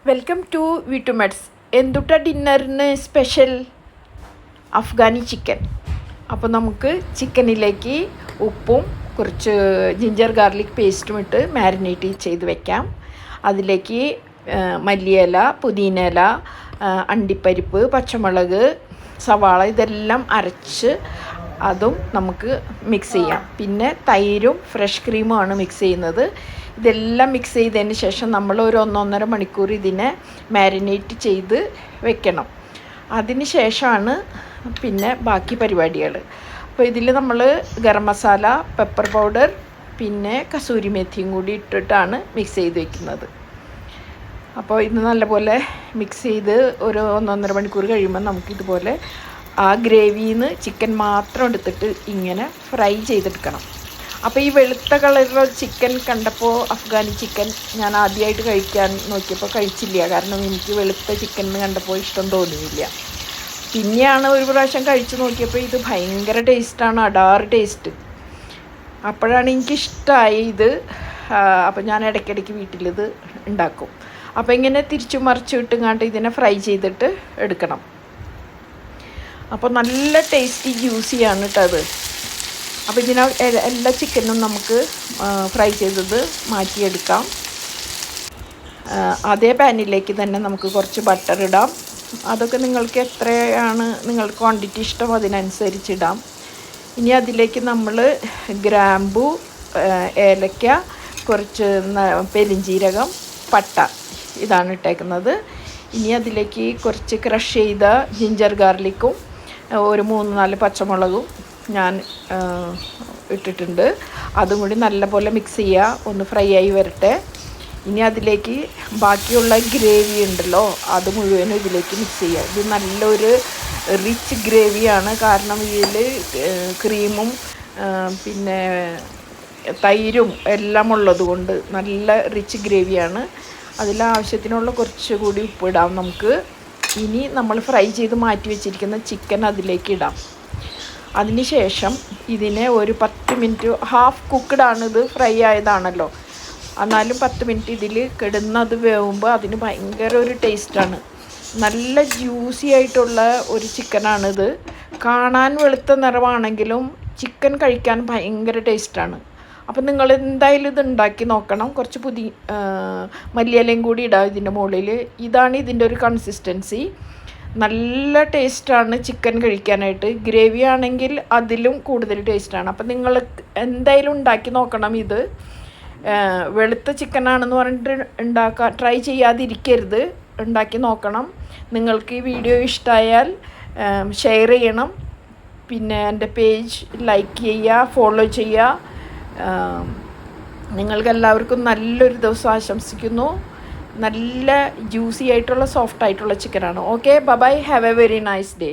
Welcome to വീട്ടുമെഡ്സ്. എന്തുട്ട ഡിന്നറിന് സ്പെഷ്യൽ അഫ്ഗാനി ചിക്കൻ. അപ്പോൾ നമുക്ക് ചിക്കനിലേക്ക് ഉപ്പും കുറച്ച് ജിഞ്ചർ ഗാർലിക് പേസ്റ്റും ഇട്ട് മാരിനേറ്റ് ചെയ്ത് വെക്കാം. അതിലേക്ക് മല്ലിയില, പുതിനയില, അണ്ടിപ്പരിപ്പ്, പച്ചമുളക്, സവാള ഇതെല്ലാം അരച്ച് അതും നമുക്ക് മിക്സ് ചെയ്യാം. പിന്നെ തൈരും ഫ്രഷ് ക്രീമുമാണ് മിക്സ് ചെയ്യുന്നത്. ഇതെല്ലാം മിക്സ് ചെയ്തതിന് ശേഷം നമ്മൾ ഒരു 1-1.5 മണിക്കൂർ ഇതിനെ മാരിനേറ്റ് ചെയ്ത് വെക്കണം. അതിന് ശേഷമാണ് പിന്നെ ബാക്കി പരിപാടികൾ. അപ്പോൾ ഇതിൽ നമ്മൾ ഗരം മസാല, പെപ്പർ പൗഡർ, പിന്നെ കസൂരി മേത്തിയും കൂടി ഇട്ടിട്ടാണ് മിക്സ് ചെയ്ത് വെക്കുന്നത്. അപ്പോൾ ഇത് നല്ലപോലെ മിക്സ് ചെയ്ത് ഒരു 1-1.5 മണിക്കൂർ കഴിയുമ്പോൾ നമുക്കിതുപോലെ ആ ഗ്രേവിയിൽ നിന്ന് ചിക്കൻ മാത്രം എടുത്തിട്ട് ഇങ്ങനെ ഫ്രൈ ചെയ്തെടുക്കണം. അപ്പോൾ ഈ വെളുത്ത കളറിലുള്ള ചിക്കൻ കണ്ടപ്പോൾ അഫ്ഗാനി ചിക്കൻ ഞാൻ ആദ്യമായിട്ട് കഴിക്കാൻ നോക്കിയപ്പോൾ കഴിച്ചില്ല. കാരണം എനിക്ക് വെളുത്ത ചിക്കൻ കണ്ടപ്പോൾ ഇഷ്ടം തോന്നിയില്ല. പിന്നെയാണ് ഒരു പ്രാവശ്യം കഴിച്ച് നോക്കിയപ്പോൾ ഇത് ഭയങ്കര ടേസ്റ്റാണ്, അടാറ് ടേസ്റ്റ്. അപ്പോഴാണ് എനിക്കിഷ്ടമായി ഇത്. അപ്പോൾ ഞാൻ ഇടയ്ക്കിടയ്ക്ക് വീട്ടിലിത് ഉണ്ടാക്കും. അപ്പോൾ ഇങ്ങനെ തിരിച്ചു മറിച്ച് ഇട്ടുങ്ങാണ്ട് ഇതിനെ ഫ്രൈ ചെയ്തിട്ട് എടുക്കണം. അപ്പോൾ നല്ല ടേസ്റ്റി ജ്യൂസിയാണ് കേട്ടോ അത്. അപ്പോൾ ഇതിന് എല്ലാ ചിക്കനും നമുക്ക് ഫ്രൈ ചെയ്തത് മാറ്റിയെടുക്കാം. അതേ പാനിലേക്ക് തന്നെ നമുക്ക് കുറച്ച് ബട്ടർ ഇടാം. അതൊക്കെ നിങ്ങൾക്ക് എത്രയാണ് നിങ്ങൾക്ക് ക്വാണ്ടിറ്റി ഇഷ്ടം അതിനനുസരിച്ചിടാം. ഇനി അതിലേക്ക് നമ്മൾ ഗ്രാമ്പു, ഏലക്ക, കുറച്ച് പെരിഞ്ജീരകം, പട്ട ഇതാണ് ഇട്ടേക്കുന്നത്. ഇനി അതിലേക്ക് കുറച്ച് ക്രഷ് ചെയ്ത ജിഞ്ചർ ഗാർലിക്കും ഒരു 3-4 പച്ചമുളകും ഞാൻ ഇട്ടിട്ടുണ്ട്. അതും കൂടി നല്ലപോലെ മിക്സ് ചെയ്യുക, ഒന്ന് ഫ്രൈ ആയി വരട്ടെ. ഇനി അതിലേക്ക് ബാക്കിയുള്ള ഗ്രേവി ഉണ്ടല്ലോ അത് മുഴുവനും ഇതിലേക്ക് മിക്സ് ചെയ്യുക. ഇത് നല്ലൊരു റിച്ച് ഗ്രേവിയാണ്. കാരണം ഇതിൽ ക്രീമും പിന്നെ തൈരും എല്ലാം ഉള്ളത് കൊണ്ട് നല്ല റിച്ച് ഗ്രേവിയാണ്. അതിലാവശ്യത്തിനുള്ള കുറച്ചുകൂടി ഉപ്പിടാം നമുക്ക്. ഇനി നമ്മൾ ഫ്രൈ ചെയ്ത് മാറ്റി വെച്ചിരിക്കുന്ന ചിക്കൻ അതിലേക്ക് ഇടാം. അതിനുശേഷം ഇതിനെ ഒരു 10 മിനിറ്റ്, ഹാഫ് കുക്ക്ഡാണ് ഇത്, ഫ്രൈ ആയതാണല്ലോ, എന്നാലും 10 മിനിറ്റ് ഇതിൽ കിടന്നത് വേവുമ്പോൾ അതിന് ഭയങ്കര ഒരു ടേസ്റ്റാണ്. നല്ല ജ്യൂസി ആയിട്ടുള്ള ഒരു ചിക്കനാണിത്. കാണാൻ വെളുത്ത നിറമാണെങ്കിലും ചിക്കൻ കഴിക്കാൻ ഭയങ്കര ടേസ്റ്റാണ്. അപ്പം നിങ്ങൾ എന്തായാലും ഇത് ഉണ്ടാക്കി നോക്കണം. കുറച്ച് മല്ലിയിലയും കൂടി ഇടാം ഇതിൻ്റെ മുകളിൽ. ഇതാണ് ഇതിൻ്റെ ഒരു കൺസിസ്റ്റൻസി. നല്ല ടേസ്റ്റാണ് ചിക്കൻ കഴിക്കാനായിട്ട്. ഗ്രേവി ആണെങ്കിൽ അതിലും കൂടുതൽ ടേസ്റ്റാണ്. അപ്പം നിങ്ങൾ എന്തായാലും ഉണ്ടാക്കി നോക്കണം. ഇത് വെളുത്ത ചിക്കനാണെന്ന് പറഞ്ഞിട്ട് ട്രൈ ചെയ്യാതിരിക്കരുത്, ഉണ്ടാക്കി നോക്കണം. നിങ്ങൾക്ക് ഈ വീഡിയോ ഇഷ്ടമായാൽ ഷെയർ ചെയ്യണം. പിന്നെ എൻ്റെ പേജ് ലൈക്ക് ചെയ്യുക, ഫോളോ ചെയ്യുക. നിങ്ങൾക്കെല്ലാവർക്കും നല്ലൊരു ദിവസം ആശംസിക്കുന്നു. നല്ല ജ്യൂസി ആയിട്ടുള്ള സോഫ്റ്റ് ആയിട്ടുള്ള ചിക്കനാണ്. Okay, bye bye, have A very nice day.